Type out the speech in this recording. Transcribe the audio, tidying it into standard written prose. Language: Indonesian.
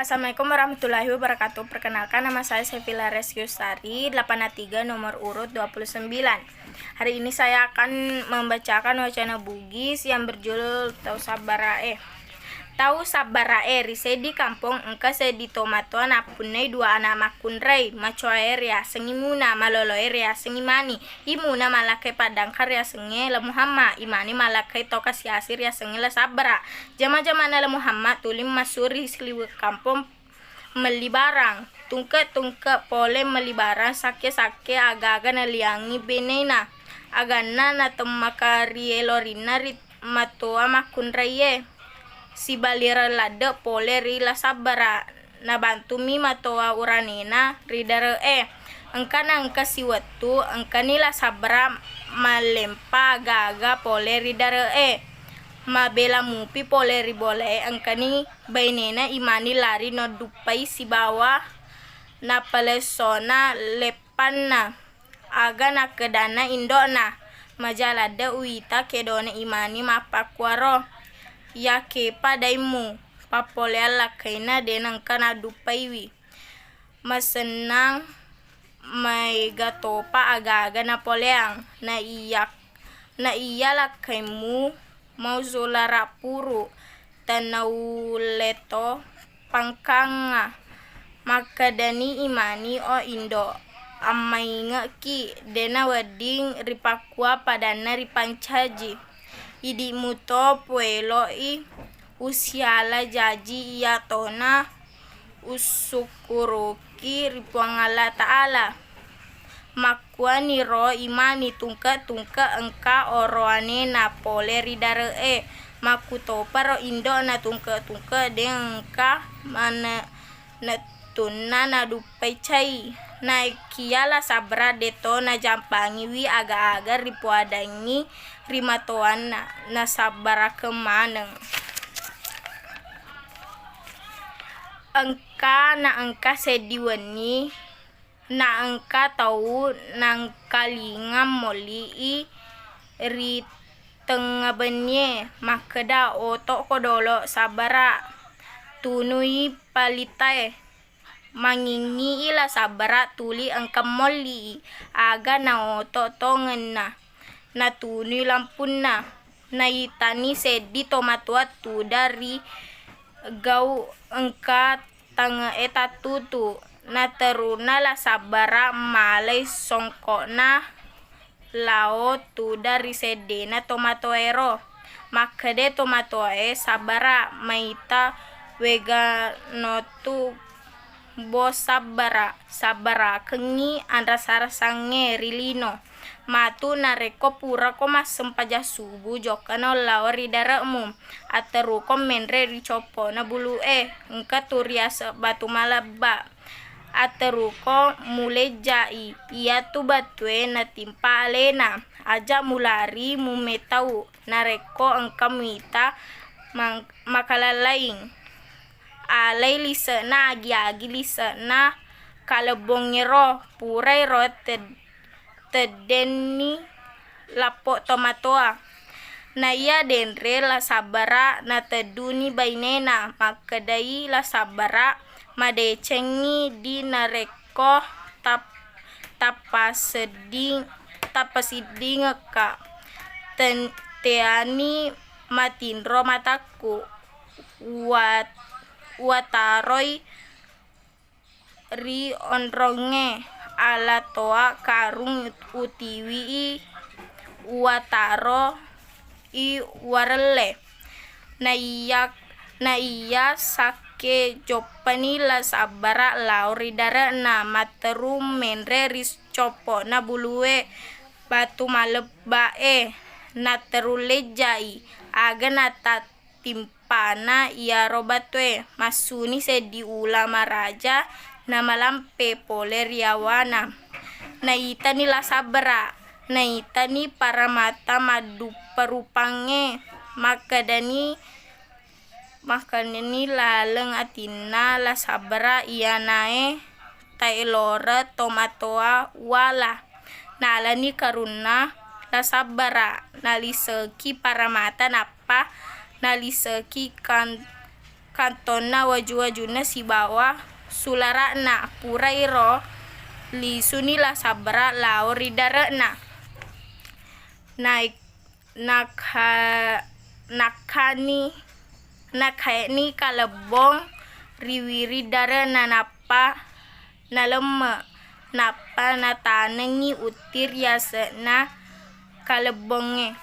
Assalamualaikum warahmatullahi wabarakatuh. Perkenalkan, nama saya Sevilla Reskiusari, 83 nomor urut 29. Hari ini saya akan membacakan wacana Bugis yang berjudul Tau Sabarae. Tau sabarae rise di kampung engka sedi tomatoan apunai dua anak makunrei macoe ria sengi muna maloloe ria sengi mani imuna malakai padang karya sengi la Muhammad imani malakai toka siasir ya sengi la sabara jama-jama la Muhammad tulim masuri seliwe kampung meli barang tungke pole meli barang sake aga-aga na liangi benena agana na temakari elorina rit matoa makunrei si balira lade pole rila sabara na bantu mi matoa uranena ridare engkana engka si watu engka nila sabara malempa gaga pole ridare mabela mupi pole ribole engka ni bainena imani lari no dupai si bawah na palesona lepanna aga na kedana indona majalada uita kedone imani mapakwaro ya ke padaimu papole ala kaina denang kana dupaiwi masenang mai gatopa aga-aga na poleang na iya la kaimu mau zolara puru tanauleto pangkanga makadani imani o indo amainga ki dena wading ripakua padana ripancaji idi muto puelo i usiala jaji iya tona usukuruki ripuangala ta'ala makua niro imani tungka engka oroane na pole ridare makutopa ro indo na tungka den engka mana na tunna na dupai cai na kiala sabra deto na jampangi wi aga-aga ripuadangi rimatoan na sabara kemaneng engka sediweni na engka tau nang kalingam moli i ri tengah benye makeda oto kodolo sabara tunui palitae mangingi ila sabara tuli engka moli aga na oto tongen na tuni lampunna na itani sedi tomatua tu dari gau engka tanga etatutu na teruna la sabara malai songkona lao tu dari sedena tomatoero makede tomatoe sabara maita weganotu bo sabara kengi andra sarasange rilino matu nareko pura ko masempaja subu jokano lawari daremu ateru ko menre ricopo na bulu engka turiasa batu malaba ateru ko mule jai ia tu batue na timpa alena aja mulari mumetau nareko engka muita makalalaing alai lisena agi lisena kalebongero purai ro tedeni lapo tomatoa na iya denre la sabara na teduni bainena makadai la sabara madecengi di nareko tapasiding ka teani matinro mataku wataroi ri onronge ala toa karung utiwi i wataro i warele na iya sake jopani la sabara lauri dara na materum menre ris copo na bulue batu malebae na terule jai aga na timpana ia robatwe masuni sedi ulama raja na malampe pole riawana na itani la sabra na itani para mata madu perupange makadani laleng atina la sabra ia nae tailora tomatoa wala nalani karuna la sabra naliseki para mata napa naliseki kantonna waju-wajuna si bawah sularana pura iro li sunila sabra lao ridarana naik nakani kalebong riwiri darana napa nalemme napa natanengi utir yasena kalebonge.